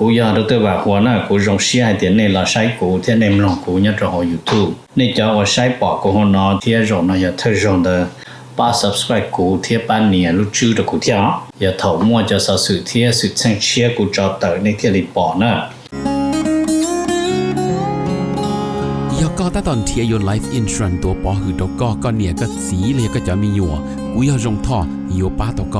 กูยาตัวตัวว่าหัวหน้ากูรงเสียเดี๋ยวนี้เราใช้กูเที่ยในมลองกูเนี่ยจะหอ YouTube นี่จะว่าใช้ปอกกูหัวนอเที่ยรงนะอย่าเธอรงเดป้า subscribe กูเที่ยป้านเนี่ยรู้ชื่อตะกูเที่ยอย่าเถามั่วจะสะสื่อเที่ยสุดแสงเชียกูจอเตอในเที่ยลิปอนะก็ตอนเทียยน Life Insurance ตัวปอหือตกก็เนี่ยก็สีเลยก็จะมีอยู่กูอยากจงท่ออยู่ป้าตก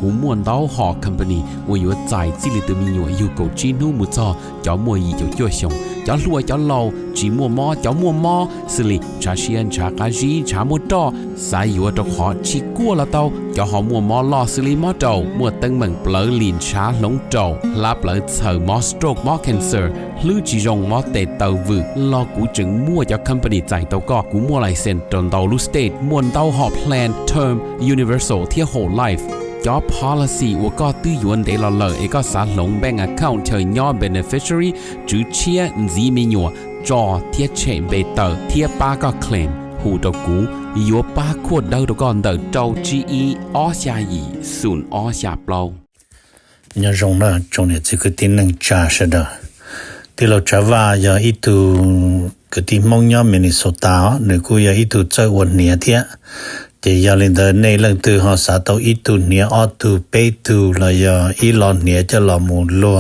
กูม่วนเต้าหอ company ว่าอยู่ใจจิลิตมีอยู่กูจีนูมุจอจ้ามัวยีจ้าจ้วชงจ้าลัวจ้าเหลาจีมัวมอจ้ามัวมอสิลิชาเชียนชากาจีชามัวตอสายอยู่ตกหอชิกัวละเต้าจ้าหอมัวมอลอสิลิมอเต้ามัวตึงเหมือนเปลือลินชาหลงเต้าลาเปลือเสือมอสโตรกมอ cancer ลือจีจงมอเตเต้าวืลอกูจึงมัวจ้า company ใจเต้าก็กูมัวไลเซนตนเต้าลูสเตทมัวเต้าหอ plan term universal เที่ย whole lifeจอ policy ว่าก็ตื้อยวนเดลเลอเอกสารลง bank account เธอย่อ beneficiary จื้อเชียจีมีหยัวจอเทียเชมเบเตอร์เทียป้าก็ claim หูตกูยัวป้าขวดเดาตก่อนเดาเจ้า GE ออชายีศูนย์ออชาเปล่าเนี่ยรงนะจงเนี่ยคือที่นึงจ่าชะดะที่เราจะว่าอย่าอีตูคือที่มองย่อมินิโซตาหรือกูอย่าอีตูเจ้าวันเนี่ยเทียจะยาลินเดในเรื่องตัวหอสาตัวอีตูเนี่ยออตูเปตูละยาอีลอนเนี่ยจะละมูลัว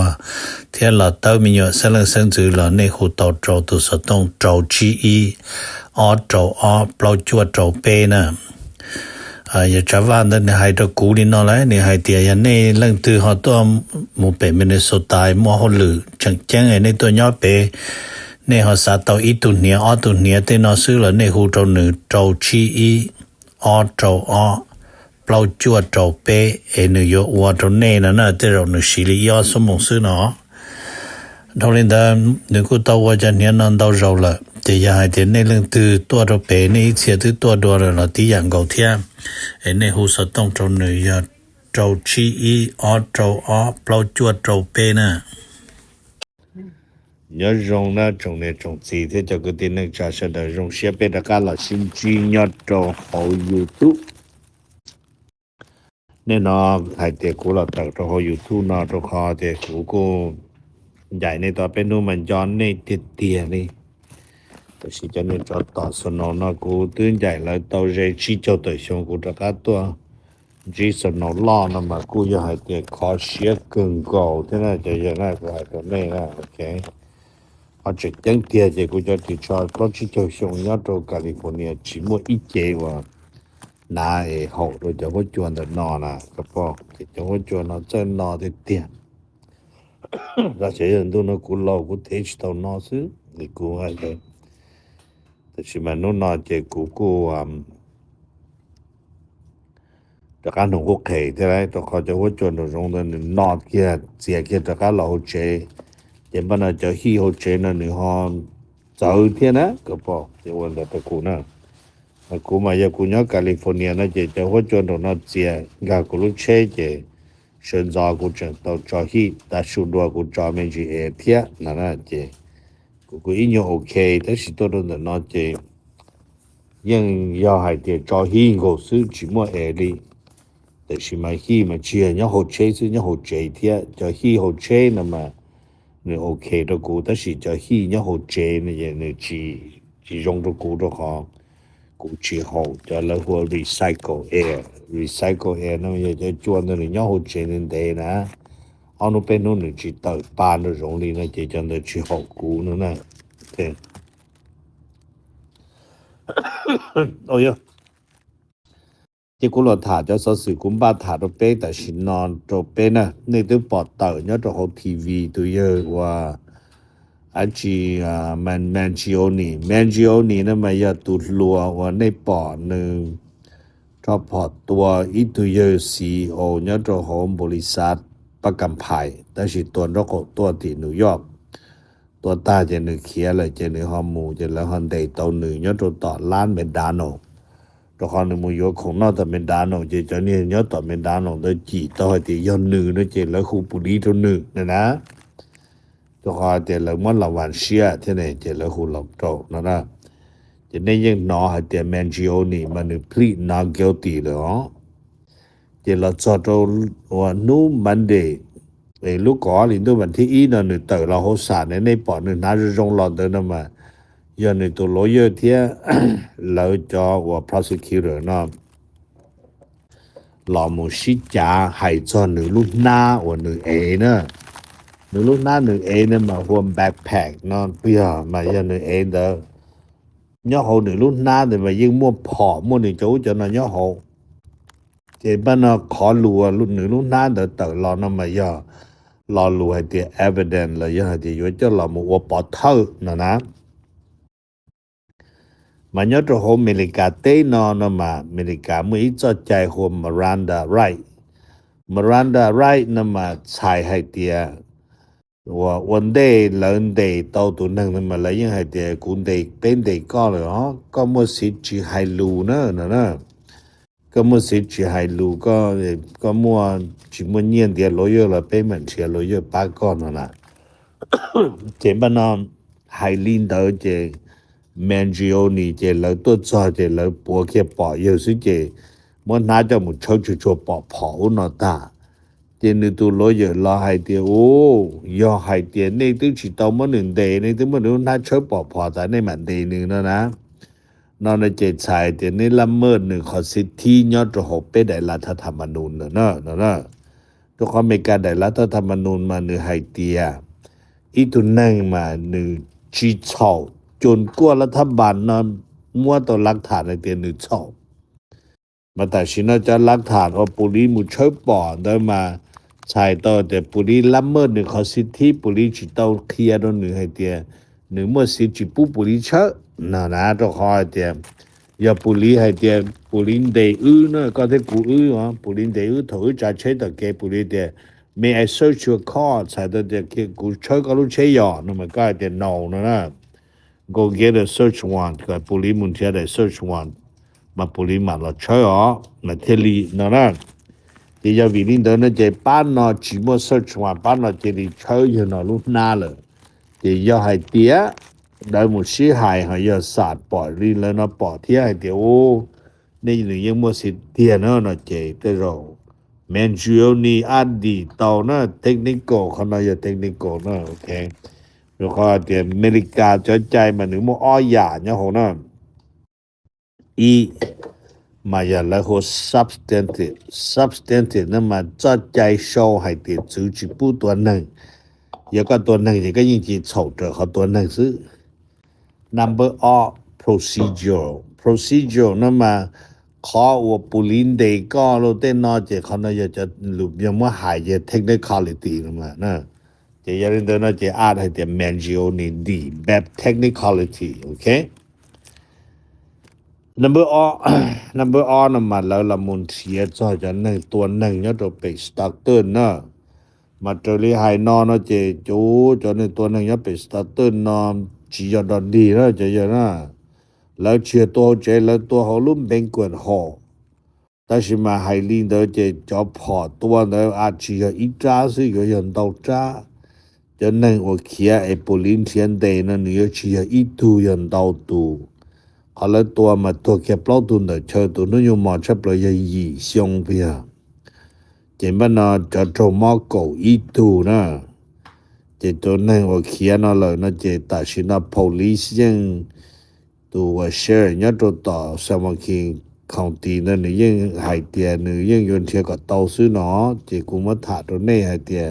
เทียละเต้ามีอยู่เสลังเส้นจือละในหูเต้าโจตัวสต้องโจจีอีออโจออเปล่าจวดโจเปนะอย่าจะว่าในไฮตะกูนี่นอเลยในไฮเตียในเรื่องตัวหอตัวมูเปมินโซตายมัวหลือจังแจ้งในตัวย่อเปในหอสาตัวอีตูเนี่ยออตูเนี่ยเตนอซื้อละในหูโจหนึ่งโจจีอีออโจออเปล่าจวดโจเปเนยวัวโจเน่นะเตเราหนึ่งสิริยอสมองซื้อเนาะทอลินดาหนึ่งกูตัวว่าจะเนี่ยนั่นตัวเราละจะยาให้เดี๋ยวในเรื่องตัวโจเปในเสียตัวเราที่อย่างเก่าเทียในหูสต้องโจหนึ่งยาโจชีอีออโจออเปล่าจวดโจเปนะnhớ rong na trồng này trồng gì thế cho cái tin này trả sẽ được rong xe bên đó là xin chi nhớ cho hậu YouTube nên nó hay để cô là đặt cho hậu YouTube nó cho họ để cô dạy này tao bênนู้นมันย้อนนี่เตี้ยๆนี่แต่สิจะเนี่ยจะต่อสนองนะกูตื่นใหญ่แล้วตอเรชิเจ้าตัวชงกูจะกัดตัวจีสนองล้อนะมากูจะให้เด็กขอเสียกึ่งเก่าที่น่าจะยังไงก็ให้ตัวนี้นะโอเคจะจังเตียจะกูจะติดชอบเพราะที่เจ้าชงยอดโตแคลิฟอร์เนียชิมัวอีเจว่านาหกเราจะว่าจวนแต่นอนะก็พอจะว่าจวนเราจะนอที่เตียเราเสียเงินตัวนั้นกูรอกูเทชตัวนอซื้อหรือกูให้เลยแต่ชิมันนู้นนอเจกูจากการของกูเขยใช่ไหมตัวเขาจะว่าจวนตัวตรงนั้นนอเกียเสียเกียจากการเราเจเดี๋ยวมันจะฮีโฮเจนนี่ฮอนเจ้าเที่ยนะก็พอจะวันแต่ตะกูนะกูมาจากกูเนี่ยแคลิฟอร์เนียนะจะว่าจวนตรงนั้นเสียกากูรู้เชเจเชิญจอกูจะต่อจอฮีแต่สุดว่ากูจอไม่จีเอเที่ยนั่นนะเจกูอินยังโอเคแต่สิตัวนั้นนั่นเจยังยาให้เจจอฮีกูซื้อจิมัวเอลีแต่สิมาฮีมาเชียยังโฮเชซื้อยังโฮเจเที่ยจอฮีโฮเชนั่นมา你 OK 的股但是就去然后借那些那只用的股的话股之后就来个 recycle air 那么也就做那里然后借人的呢เอานูเป็นนู่นจิตต่อปาน的容力那就叫那去好股呢对哦哟ที่กูรอถ่าจะสอสื่อกุมบ้าถ่าตัวเป๊แต่ชินนอนตัวเป๊นะในตัวปอดเต่าเนี่ยตัวของทีวีตัวเยอะว่าอาจีแมนจิโอนี่นั่นมันจะตุดลัวว่าในปอดหนึ่งชอบพอดตัวอีตัวเยอะซีโอเนี่ยตัวของบริษัทประกันภัยแต่สิตัวรกตัวที่นิวยอร์กตัวตาจะนึกเขียเลยจะนึกฮอมูจะแล้วฮันเดย์ตัวหนึ่งเนี่ยตัวต่อล้านเมดาโนตัวคนมันอยู่ของนอกแต่เป็นดานองเจจนี่ยอดต่อเป็นดานองตัวจีต่อที่ย้อนนึงนะเจแล้วคูปุรีตัวนึงนะตัวคนเจแล้วมันละวันเชียที่ไหนเจแล้วคูหลอกโตนะจะได้ยังนอให้เจแมนจิโอนี่มันพลีนาเกลตีเลยเจแล้วจอดว่านูมันเดย์ ลูกก่อลินตัววันที่1นึเตอเราโหสารในปอนึนาจะจงรอเดินมายันตัวลอยเทียเราจะว่า prosecutor เนาะลอมูชิจาให้จอนึลูกหน้าว่านึเอเนาะนึลูกหน้านึเอเนี่ยมาห่วมแบ็คแพ็คเนาะเปียมายันนึเอเด้อเฮานึลูกหน้าแต่มายิงมั่วผอมั่วนี่จูจนเนาะเฮาเจ็บนะขอลัวรุ่นนึลูกหน้าเด้อเตอรอนมายารอรู้ให้เตีย evidence แล้วยังให้เตียอยู่จะรอมูว่าปอเท่านะมันยอดโฮอเมริกาเต้นอนมาอเมริกาเมื่อจอใจโฮมรันดาไรนะมาใช้ให้เตียว่าวันเดย์เลินเดย์ต่อตัวนึงมาแล้วยังให้เตียกุนเดย์เป็นเดย์ก็เลยก็มั่วสิจิให้รู้นะก็มั่วสิจิให้รู้ก็มั่วจิมั่วเนียนเดียโลเยอร์ละเป็นเหมือนเชียโลเยอร์ปากก่อนนะเจ็บบ้านนอนให้ลินเดอเจแมนจิโอนี่เจแล้วตัวจอเจแล้วปัวแค่ปอเยอะสิเจมันน่าจะมุชชัวปอเผานอตาเจนึตัวโลเยอร์รอให้เตียโอ้ยอให้เตียในตึกสิตอม1เดย์ในตึกมันน่าเชปอพอแต่ในมันเดย์นึงนะนอนเจชายเตียในละเมิด1ข้อสิทธิยอดระหบไปได้รัฐธรรมนูญนะทุกคนมีการได้รัฐธรรมนูญมาให้เตียอีตุนั่งมาจีเช่าจนกว่ารัฐบาลนั้นมั่วต่อหลักฐานในเตียนเช่ามาแต่ชินจะหลักฐานว่าปุริมุเชปอได้มาใช้ต่อแต่ปุริละเมิด1ข้อสิทธิปุริจิตเอาเคลียร์ตรงให้เตียเมื่อสิจิปุริเชนะต้องขอให้เตียอย่าปุริให้เตียปุริเดนะก็ได้กูปุริเดถือจะใช้ต่อแกปุริเตียMay I search your car? ใส่ตัวเดียวกูช่วยก็รู้ใช้ยอนั่นมันก็จะ no นะ Go get a search warrant ก็ปุริมุนเทียได้ search warrant มาปุริมาเราช่วยมาเทลีนะที่จะวิลินเดินจะป้านนอจิม search warrant ป้านนอจะดีช่วยอยู่นอลูกหน้าเลยที่จะให้เตียได้หมดชี้หายให้ยาศาสตร์ปล่อยรินแล้วนะปล่อยเทียให้เตียโอ้นี่หนึ่งยังมัวสิเตียนะเจแต่เราแมนจิโอนี่อดีตอนะเทคนิคเขาน่าจะเทคนิคนะโอเคแล้วก็เตียอเมริกาจะใจมาหนึ่งมัวอ้อยาเนี่ยเขานะอีมาอย่าแล้วเขา substantive นั่นมาจะใจโชว์ให้เตียจูจิปูตัวหนึ่งแล้วก็ตัวหนึ่งก็ยิ่งจีโฉดเขาตัวหนึ่งซื้อ number of procedure นั่นมาขอว่าปุรินเดก็เราเต้นนอเจเขาน่าจะหลุบยังว่าหายเทคนิคอลิตี้นะเจยันเดินน่าจะอาจให้เต็มแมนจิโอนี่ดีแบบเทคนิคอลิตี้โอเค number all นะมาแล้วละมุนเสียจอจะหนึ่งตัวหนึ่งเนี่ยตัวไปสตาร์เตอร์นะมาตัวนี้หายนอนนะเจจูจนในตัวหนึ่งเนี่ยไปสตาร์เตอร์นอนจีจอดดีนะเจยันนะแล้วเชื่อตัวเจแล้วตัวเขาลุ่มเป็นกวนหอแต่是มาให้ลินเดอเจจอพอตัวเนอาชีพอีจ้าสิ有人到จ้าจะนั่งว่าเขียไอ้ปุรินเทียนเดนะนี่ชีพอีตู人到ตูเขาเลยตัวมาตัวแค่เปล่าตุนเดเชิญตัวนู้นอยู่หมอชับเลยยี่ชงเพียเจมันน่ะจะโจมอโกอีตูนะเจตัวนั่งว่าเขียน่ะเลยนะเจแต่สินะ police ยังตัวเชื่อเนี่ยตัวต่อสมัครcounty นั่นยังหายเตียนึยังยนเทียก็เตาซื้อเนาะเจกูมาถาตัวนี้หายเตีย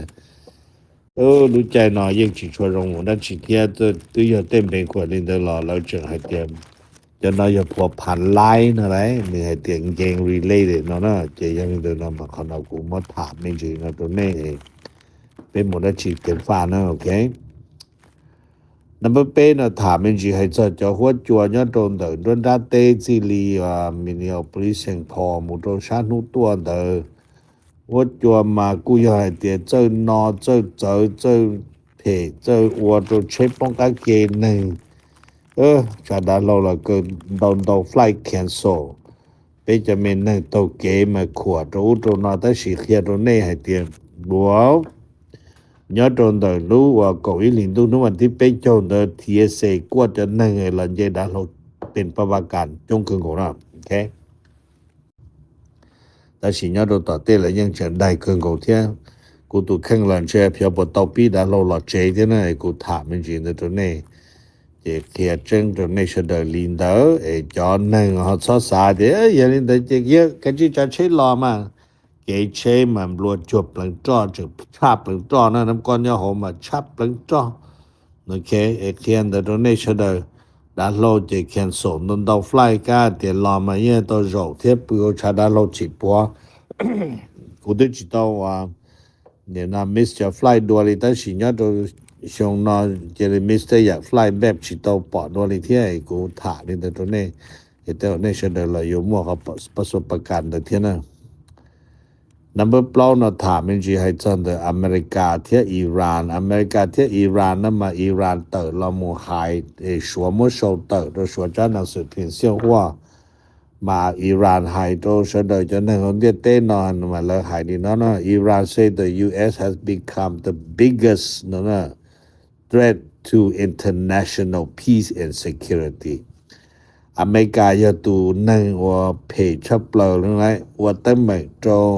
รู้ใจเนาะยังจิช่วยรงนั่นจิเทียตัวอย่าเต็มเป็นคนลินเดอรอแล้วจึงหายเตียจะน่าจะพัวพันไลน์อะไรมีหายเตียเกง related เนาะเจยังเดินมาเขาเอากูมาถามไม่จริงนะตัวนี้เป็นหมดแล้วจิเต็มฟ้านะโอเคnumber 8นะถามจริงให้จะหัวจัวเนี่ยตรงเดินด้านเตจิลีมินิโอปริเซงพอมุโตชานุตัวเดินหัวจัวมากูอยากให้เตียเจ้านอเจ้าเพเจ้าวัวตัวเชฟป้องกันเกณฑ์หนึ่งชาดาเราละเกินโดนไฟล์แคนเซิลไปจะมีหนึ่งตัวเกมมาขวดตัวนอแต่สีเขียตัวนี้ให้เตียบัวnhớ trong đời lũ và cậu ý linh tu nó mà tiếp bế trong đời thì sẽ qua cho nên người lần dây đã lộเป็นประวัติการจงคืนของเราโอเคแต่สิ่งนี้เราต่อเต้นแล้วยังเฉินได้คืนของเที่ย กูตุแข่งหลังเชเพียวบ่ตอปีดาโลลอเจเดนะกูถามมันจีนตัวนี้เจเคียจึงตัวนี้ชดลินเดอจอนนึงฮอซอสาเดยลินเดเจเยอะกันจิจะใช้รอมาเกเชมันรวดจบหลังจ้อจึงชับหลังจ้อนะน้ำก้อนยาหอมมาชับหลังจ้อโอเคเคียนตัวนี้ชดดาโลเจเคียนส่งนนดาวไฟกาเตียรอมาเยตัวโจเทียบปูชาดาโลจิปัวกูได้จิตว่าเนี่ยนะมิสจะไฟดัวลิตาสิญญาตัวชงนอเจริมิสจะอยากไฟแบบจิตปอดัวลิที่ไอ้กูถานี่ตัวนี้แต่ตัวนี้เสดเลยอยู่มั่วกับประสบการณ์เที่ยนะนับเปล่านะถามมันจีให้จันเดอเมริกาเที่ยอิหร่านอเมริกาเที่ยอิหร่านนั่นมาอิหร่านเตอเราหมู่หายชัวมั่วโชเตอโดยชัวจ้าหนังสือพิมพ์เสี่ยวว่ามาอิหร่านหายโตเสดจนคนเดียเต้นอนมาแล้วหายดีเนาะอิหร่าน say the US has become the biggest threat to international peace and security อเมริกาอย่าตูนั่งว่าเพจชับเปล่าหรือไงว่าตั้งแต่ตรง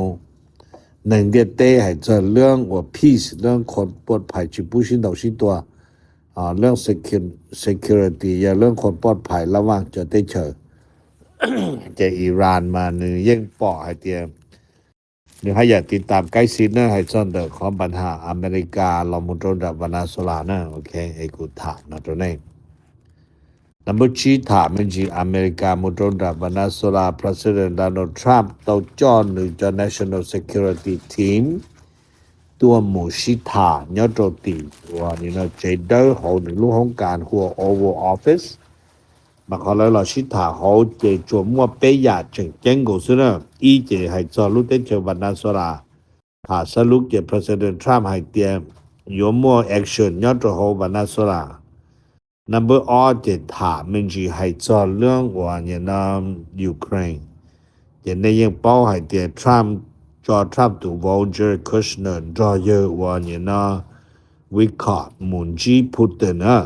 นั่งเดียเต้ให้เจอเรื่องว่า peace เรื่องคนปลอดภัยจิบุชินดอกชิตัวเรื่อง security อย่าเรื่องคนปลอดภัยระหว่างจะได้เจอจะอิหร่านมานึงยังปอให้เตียนึงให้อยากติดตามใกล้ชิดนะให้ซ่อนเดอของปัญหาอเมริกาลอมุตรดับวานาโซลานะโอเคไอ้กูถามนะตัวนี้นับชี้ถามมันจีอเมริกามุตรดับวานาโซลา President Donald Trump ตัวจอนหรือจอ National Security Team ตัวหมู่ชิถายอดโรตีว่านี่นะเจเดอร์เขาหนึ่งลูกของการหัว Oval Office màเขาเลยเราชิถาเขาเจจวมัวเปยาจึงเจ้งกูซึนะอีเจให้จอลุเตเจวันนาสราถ้าสรุปเจ President Trump ให้เตียยมัวแอคชั่นยอดโหวันนาสรา number 2เจถามมันจีให้จอเรื่องว่าเนี่ยนะยูเครนเจในยังเป้าให้เตีย Trump จอ Trump ตัว Volker Kushner จอเยอะว่าเนี่ยนะวิเคราะห์มุนจีพุตเตนนะ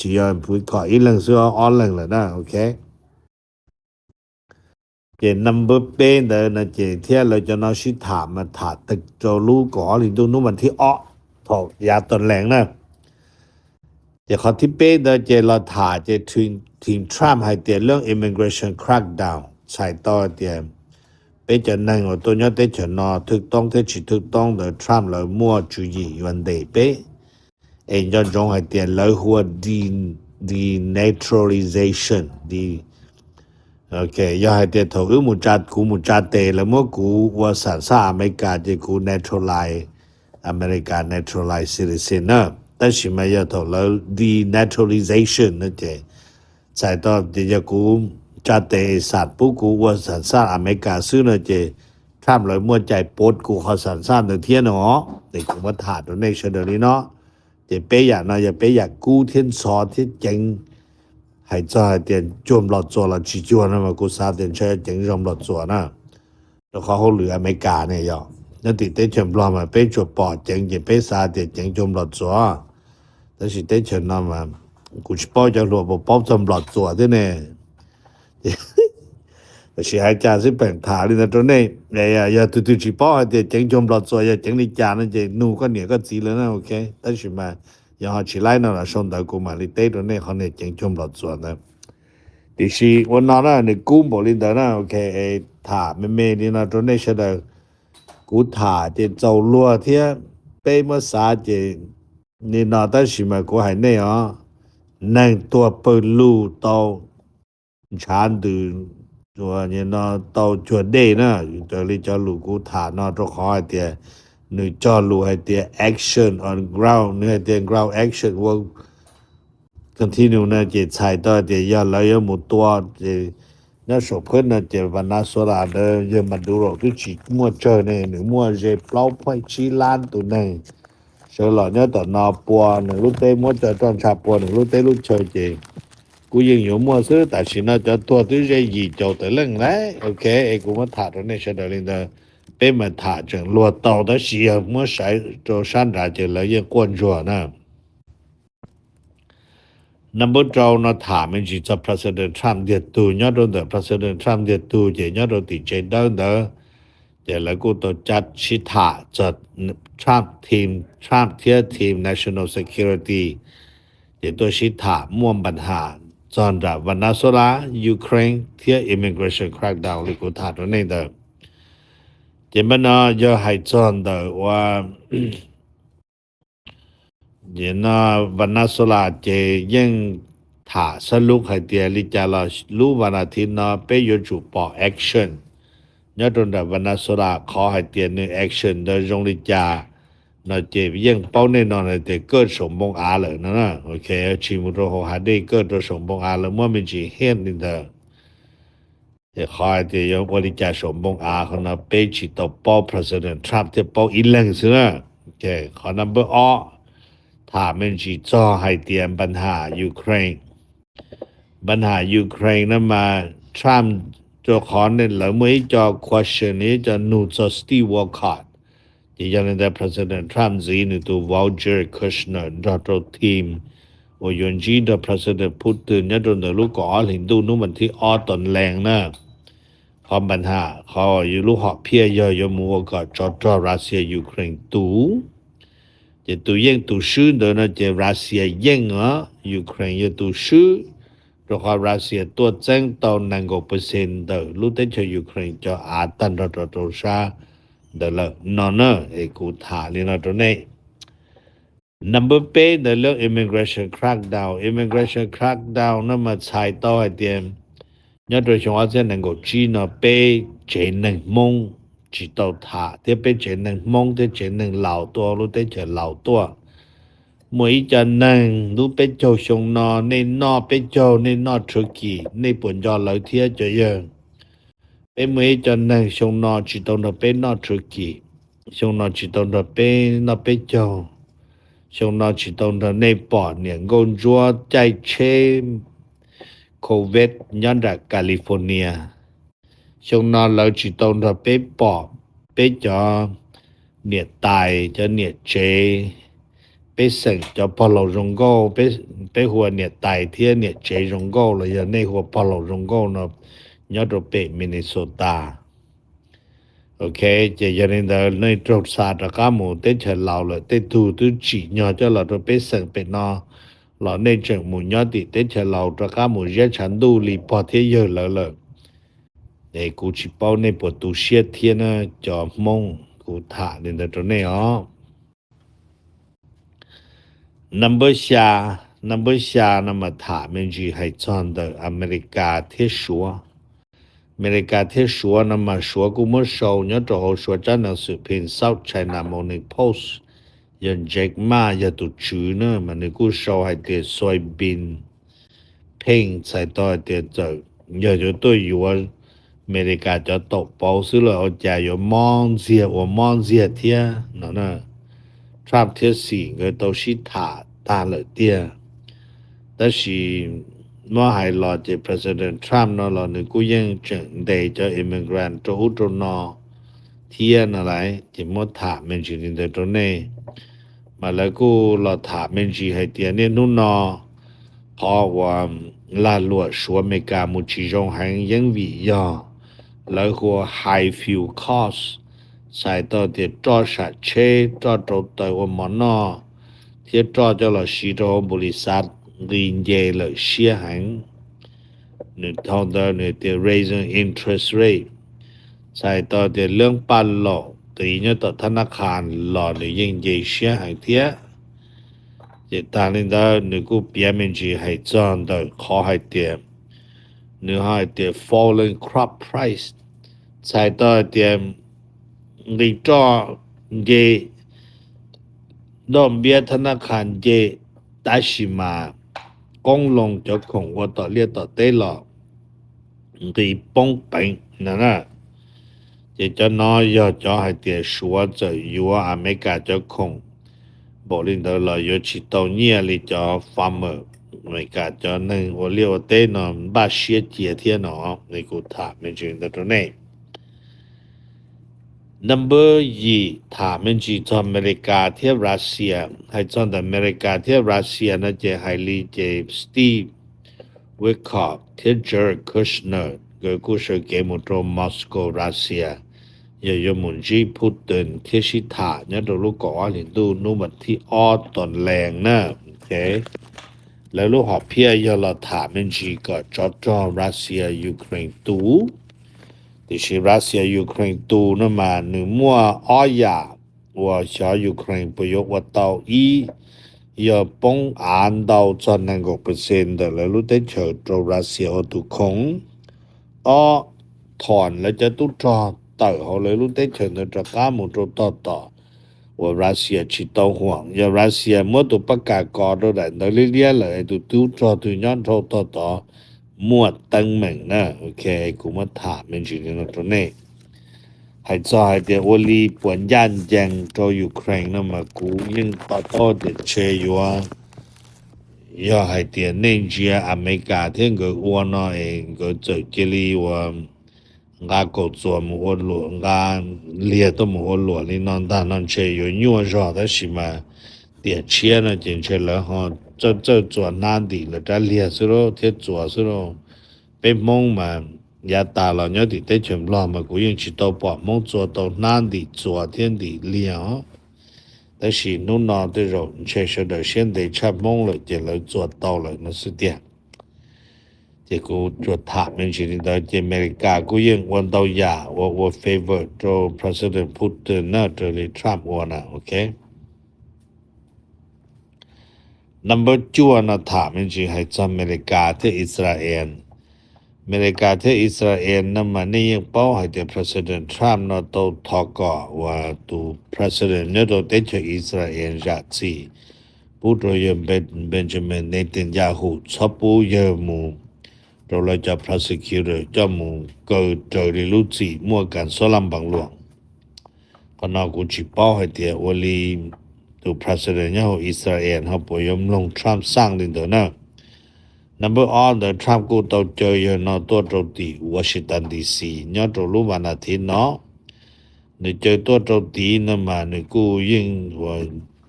只要不考一轮是要二轮了呢 OK เจ number เป็นเดนะเจเที่ยเราจะนอชิถามมาถาตึกโจลูก่อหรือดูนู้มันที่อ้อถอกยาตนแหลงนะเจขอที่เป็นเดเจเราถาเจทีมทรัมป์ให้เตียเรื่อง immigration crackdown ใส่ต่อเตียเป็นจะนั่งว่าตัวนี้เตจะนอถูกต้องเตจิถูกต้องเดทรัมป์เลยมั่วจุยวันเดเปเองจะจงให้เตียนเลยหัว denaturalization โอเคอย่าให้เตียนถูกมุจัดกูมุจัดเตแล้วเมื่อกูว่าสัญชาติอเมริกาจะกู naturalize อเมริกา naturalize citizen นะแต่สิไม่อย่าถูกแล้ว denaturalization นะเจใส่ต่อจะกูจัดเตสัตว์ปุ๊กูว่าสัญชาติอเมริกาซึ่งนะเจทำเลยมั่วใจปดกูขอสัญชาติเทียนเนาะแต่กูมาถาดในเชเดอร์นี้เนาะเจเปยานะอย่าเปยากูเทียนซอที่เจ๋งให้จ่ายเตียนจมหลอดจัวละจิจวนนะมากูซาเตียนใช้เจ๋งจมหลอดจัวนะแล้วเขาเหลืออเมริกาเนี่ยยอนั่นติเตจมรอมาเปจวปอเจ๋งจะเปซาเตียนเจ๋งจมหลอดจัวแต่สิเตจนมากูสิปอจะรวบปอบจมหลอดจัวด้วยเนี่ยแต่สิให้จ่าสิเป็นถาเลยนะตัวนี้อย่าตุๆสิปอเตียนเจ๋งจมหลอดจัวอย่าเจ๋งนิจานะเจนูก็เนี่ยก็จีแล้วนะโอเคแต่สิมายังหา起来呢了送到กูมาลิเตตัวนี้เขาเนี่ยเจ๋งจมหลอดจัวนะดิสิวันนั้นน่ะนี่กูบ่ลินดานะโอเคถาแม่นี่นะตัวนี้เสดกูถาเจเจ้าลัวเที่ยเปมาสาเจนี่นะแต่สิมากูให้เนี่ยนั่งตัวเปิดลูเตาชานดูตัวนี่นะเตาจวดเด้นะตัวลิจอลูกูถานะตัวขอให้เตียนึกจอลูให้เตีย action on ground นึกให้เตีย ground action will continue นะเจใช้ต่อเตียยาแล้วยหมดตัวเจน่าสบเพิ่นนะเจวันนาโซลาเดยมาดูโรทุจิมัวเจอเนี่ยหรือมัวเจเปล่าพ่อยชีล้านตัวนึงเชลอเนี่ยต่อนอปัวหนึ่งลูกเตมัวเจอตอนชาปัวหนึ่งลูกเตลูกเชยเจกูยังอยู่มัวซื้อแต่สินะจะตัวที่จะยีเจ้าแต่เรื่องไหนโอเคไอ้กูมาถาตัวนี้เชดลินเดเป็นมาถาจังลัวเต่า的时候莫ใช้ตัว山大就来也关注นะ number 2นะถามมันสิจะ President Trump เดียตูยอดเด President Trump เดียตูเจยอดติเจเดอเดเจแล้วกูตัวจัดชิถาจัด Trump team National Security จะตัวชิถาม่วมปัญหาจอนจากเวเนซุเอลายูเครนเที่ย immigration crackdown ลิกุถาตัวนี้เด้อจะมันจะให้จอนเด้อว่าจะเวเนซุเอลาจะยังถาสรุปให้เตียลิจาลารู้วันอาทิตย์ไปอยู่จุปอ action ยอดจากเวเนซุเอลาขอให้เตียน action โดยจงลิจาเจ็บยังเป้าแน่นอนแต่เกิดสมบงอาเลยนะโอเคชิมุโรโฮหาได้เกิดสมบงอาเลยเมื่อมันจีเห็นนี่เด้อแต่ขอให้ยังบริจาคสมบงอาเขาไปจิตต่อเป้า President Trump ที่เป้าอีหลังซินะโอเคขอ number ถ้ามันจีจ่อให้เตรียมปัญหายูเครนนั้นมา Trump จะขอเนี่ยแล้วเมื่อจะ question นี้จะนูจะ Steve Walcott Yang da President Trump zini tu voucher Kushner dot team ว่ายนจีda President Putin เนี่ยตรงแต่ลูกก็เห็นดูนู่นมันที่ตนแรงนะความปัญหาเขาอยู่ลูกหอบเพียเยอะมัวก็จอรัสเซียยูเครนจะตัวยังตัวชื่อเดินจะรัสเซียยังยูเครนยังตัวชื่อเพราะรัสเซียตัวแจ้งตอนนั่งก็%เดินลูกเตชยูเครนจะตันตัวชาเดลนอนกูถาลีนะตัวนี้ number 8เดลimmigration crackdown นั้นมาใช้ต่อให้เตรียมยอดโดยเฉพาะเส้นนั้นก็จีนไปเจน1มงจีต่อถาที่ไปเจน1มงที่เจน1เหล่าตัวรู้ได้เจอเหล่าตัวเมื่อจะ1รู้ไปโจชงนอในนอไปโจในนอตุรกีในปุ่นยอเหล่าเที่ยจะเยอะไปเมื่อจะชงนอจิตนเป็นนอตุรกีชงนอจิตนเป็นนอไปโจชงนอจิตนในปอดเนี่ยงนจัวใจเชมโควิดย้อนจากแคลิฟอร์เนียชงนอเราจิตนไปปอดไปจอเนี่ยตายจะเนี่ยเจไปสั่งจะพอเราจงโกไปหัวเนี่ยตายเที่ยเนี่ยเจจงโกเลยในหัวพอเราจงโกเนาะยอดไปมินนิโซตาโอเคจะยันเดินในตรวจสารกามูเตเฉลาเลยเตตูจียอดจะเราไปสั่งไปนอเราในจังมูยอดติเตเฉลาตรกามูเยฉันดูรีพอเที่ยเยอะเลยกูชิเป้าในปตูเชียเทียนะจอมงกูถาในตัวนี้number 下那么他们就还装的อเมริกาที่ชัว那么说กูไม่收เนี่ยตัว说真的是凭 South China Morning Post ยังแจ็คมาอย่าตุจือนะมันกูโชว์ให้เตะซอยบินเพ่งใส่ตัวเตะเจออย่าจะตัวอยู่ว่าอเมริกาจะตกเป้าซื้อเลยเอาใจอยู่มองเสียเทียนั่นนะTrump เทียสิ่งก็ต้องชิถาตาเลยเตียแต่สิเมื่อให้รอจะ President Trump เนาะเราเนี่ยกูยังจังได้จะ immigrant ตัวอุตนอเทียนอะไรที่มดถามมันจริงๆตัวนี้มาแล้วกูเราถามมันจริงให้เตียเนี่ยนู่นนอเพราะว่าลาลัวชัวอเมริกามุจิจงหังยังวิยอแล้วก็ high fuel cost ใส่ตัวเดียจอชาเชจอตัวตัวมันนอที่จอจะเราชีโรบริษัทลินเยเลยเชียหังหนึ่งทองเดินเนี่ยที่ raising interest rate ใส่ตัวเดียเรื่องปันหลอกตีเนี่ยต่อธนาคารหลอกเนี่ยยังเยเชียหังเทียจะตามนี้ได้หนึ่งกูเปียมันจีให้จอนเดินขอให้เตียหนึ่งให้เตีย falling crop price ใส่ตัวเดียลิจอเยดอกเบี้ยธนาคารเยตาชิมากงลงเจ้าของว่าต่อเรียกต่อเต้หลอกตีป้องเป็นนั่นน่ะจะน้อยยอดจะให้เตียชัวจะอยู่อเมริกาเจ้าของบอกลินเดอร์เราอยู่ชิตาวเนี่ยลิจะฟาร์มเมอร์อเมริกาจะหนึ่งว่าเรียกว่าเต้นบ้าเชียเจียเทียนในกูถามไม่จริงแต่ตัวนี้number 2ถามมันจีจอมอเมริกาเทียบรัสเซียให้จอมอเมริกาเทียบรัสเซียนะจะให้ลีเจสตีฟวิคคอฟเทียบเจอร์คุชเนอร์เกิดกูเชื่อเกมอุตรมอสโกรัสเซีย อย่ายมุนจีพูดเดินเทชิถาเนี่ยตัวลูกก่อหลินดูนูบัดที่อ้อตอนแรงนะโอเคแล้วลูกหอบเพียยลถามมันจีก็จอรัสเซียยูเครนตูที่是รัสเซียยูเครนตู那么你莫อ้อยา我小ยูเครน不用我到要帮按到100%的แล้วลูกได้เชิญตัวรัสเซียตุคงอ้อถอนแล้วจะตุจอต่อเขาเลยลูกได้เชิญจะก้ามุตต่อ我รัสเซียชิตห่วงอย่ารัสเซียเมื่อตัวประกาศก่อตัวไหนตัวเรียๆเลยตัวจอตัวย้อนต่อมวดตั้งเหม่งนะโอเคกูมาถามมันจริงๆตัวนี้ให้จอให้เดี๋ยววลีปวนย่านแจงตัวยูเครนนะมากูยังต่อเด็ดเชยว่า要ให้เดี๋ยวเนื่องจากอเมริกาที่ก็อ้วนน้อยก็จะเจลีว่างาก็做หมู่หลวงงาเลียตัวหมู่หลวงนี่นอนตานอนเชยอยู่ยัวรอได้สิมาเดี๋ยวเชียนะจริงๆแล้วฮะ这做难的了这列是咯这做是咯被梦嘛也打了你的在全部嘛กูยัง知道把梦做到难的昨天的了但是侬那的肉确实的现在差梦了就了做到了那是点这个做他们是的在อเมริกากูยังวัน到呀我 favor 做 president Putin 那这里 Trump 我นะโอเคnumber 2นะถามจริงๆให้อเมริกาที่อิสราเอลอเมริกาที่อิสราเอลนั้นมันนี่ยังเป้าให้ที่ President Trump นะต้องทอกว่าตัว President เนี่ยต้องได้ช่วยอิสราเอลจากสิผู้โดยเบนจามินเนตันยาฮูชอบผู้เยอะมูเราเลยจะ prosecutor จะมูเกิดเจอในลุจิมั่วกันสลัมบังหลวงก็น่ากูจิเป้าให้ที่วลีตัว President เนี่ยของอิสราเอลเขาปยมลง Trump สร้างดินเดนะ number all the Trump กูต้องเจออยู่นอตัวตรงที่ Washington DC เนี่ยตรงรู้วันอาทิตย์เนาะนี่เจอตัวตรงที่นั่นมานี่กูยิ่งว่า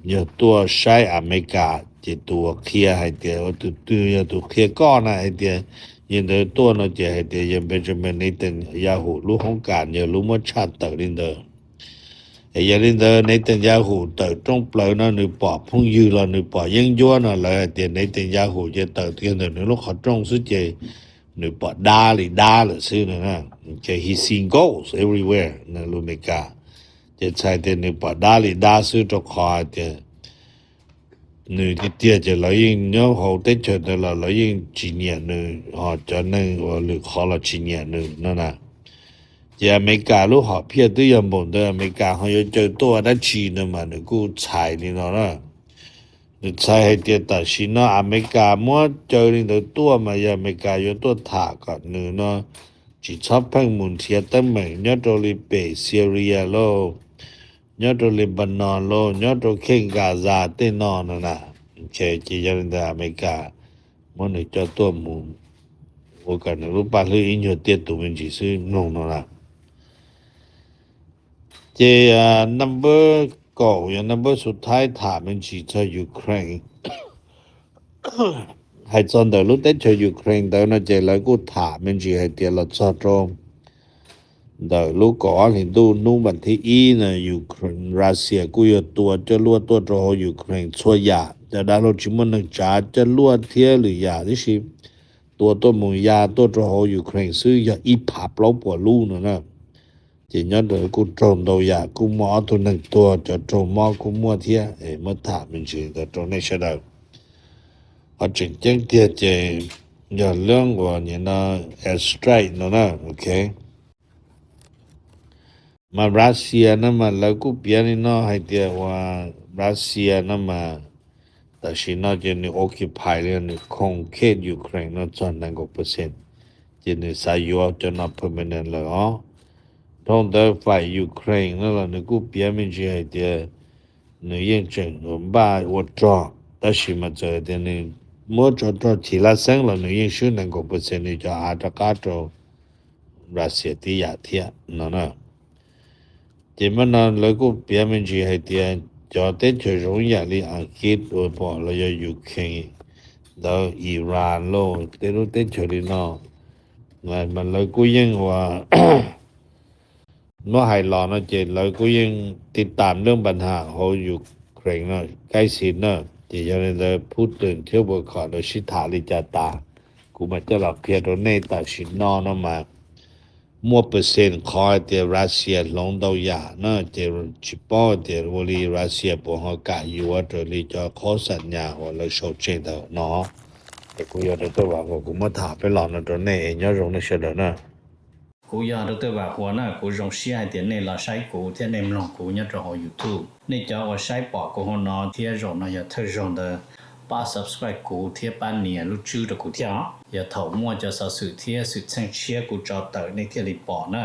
เนี่ยตัวใช้อเมริกาจะตัวเคลียร์ให้เดียวตัวเคลียร์ก้อนนะให้เดียวยังเดินตัวน่ะจะให้เดียวยังเป็นจะเป็นในตึงยาหูรู้ของการเนี่ยรู้ว่าชาติต่อดินเดออย่างนี้เดินในตัญญาหูเติร์ตรงเปล่านะหรือปอบพุ่งยืนละหรือปอบยังย้วนอะไรเดี๋ยวในตัญญาหูจะเติร์เทียนเดี๋ยวในโลกเขาตรงสุดเจหรือปอบด่าหรือซื้อนะจะ he seen goals everywhere นะรู้ไหมกาจะใช้เดี๋ยวหรือปอบด่าซื้อตัวคอเดี๋ยวหรือที่เดียวจะเรายิ่งเนาะเขาได้เจอแต่เรายิ่งจีเนียหนึ่งจะหนึ่งหรือขอเราจีเนียหนึ่งนั่นนะ在อเมริกาลูกหอบเพียตัวยังบ่ได้อเมริกาเขาจะเจอตัวได้ชีนะมันกูใช้นี่เนาะนี่ใช้ให้เดียตัดสินเนาะอเมริกามั่วเจอนี่ตัวมาอเมริกาอยู่ตัวถาก่อนนึงเนาะจิชอบเพิ่งมุนเทียตั้งเหมือนเนี่ยตัวลิเปซีเรียโลเนี่ยตัวลิบานอนโลเนี่ยตัวเข่งกาซาเตนอนนะโอเคจีจะเดินอเมริกามันเจอตัวมุนโอกันรู้ป่ะหรืออินอยู่เตียตัวมันจีซื้อนงนะเจnumber ก็อย่าง number สุดท้ายถามมันจีจะยูเครนให้จนเดี๋ยวรู้ได้จะยูเครนเดี๋ยวนะเจแล้วกูถามมันจีให้เดี๋ยวเราจะตรงเดี๋ยวรู้ก่อนเห็นดูนู่นบันที่นะยูเครนรัสเซียกูอยู่ตัวจะลวดตัวตรงยูเครนช่วยยาจะได้เราชิมันนึกจะลวดเทียหรือยาที่ชิตัวมุยาตัวตรงยูเครนซื้อยาอีผับเราปวดลูกนะchỉ nhớ được cô trộm đầu ya cô mò tôi nâng tua cho trộm mò cô mua thia mới thả mình chỉ để trộm này sẽ được ở trên chân thiệt chỉ nhờ lương của những nó straight nó ok mà Russia nó mà lấy cô biển nó hay tiệt và Russia nó màแต่สิnó chỉ nó occupy lên nó conquer Ukraine nó chọn 100% chỉ nó sai yếu cho nó permanent là ó thông tới phải Ukraine nó là nó cũng biết mình chỉ hay thì nó yên chừng nó ba ô trọ ta chỉ mà chờ thì nó mua trọ chỉ là sáng là nó yên xuống 100% nó cho à cho cá trọ Russia thì ya thiệt nó chỉ mà nó lấy cũng biết mình chỉ hay thì cho tới chơi rong ya đi ăn kít rồi bỏ là do Ukraine đó Iran lo tới lúc tới chơi đi nó mà lấy cũng yên và เมื่อให้รอนะเจเราก็ยังติดตามเรื่องปัญหาเขาอยู่เคร่งนะใกล้ชิดนะเจยังได้พูดถึงเที่ยวบขอโดยชิถาลิจาตากูมาจะหลับเพียรเนตาชินอนะมามัวเปอร์เซ็นต์คอยเตรัสเซียลงดาวยานะเจชิปอเตวลีรัสเซียบ่ฮอกะอยู่ว่าตัวลีจะขอสัญญาว่าเราโชเจนเนาะแต่กูอยากจะว่ากูมาถามไปหลอนนะตัวเนเองยงนะเสดนะกูอยากจะว่าหัวหน้ากูจงเสียเตียนในละใช้กูเทียนในมลองกูเนี่ยจะหอ YouTube นี่จะว่าใช้ปอกกูหอนอเทียจงนะอย่าเธอจง的把 subscribe กูเทีย半年录制的กูเทียอย่าถอมั่วจะสื่อเทียสื่อเชิงเชียกูจะเตอในเทียลิปอนะ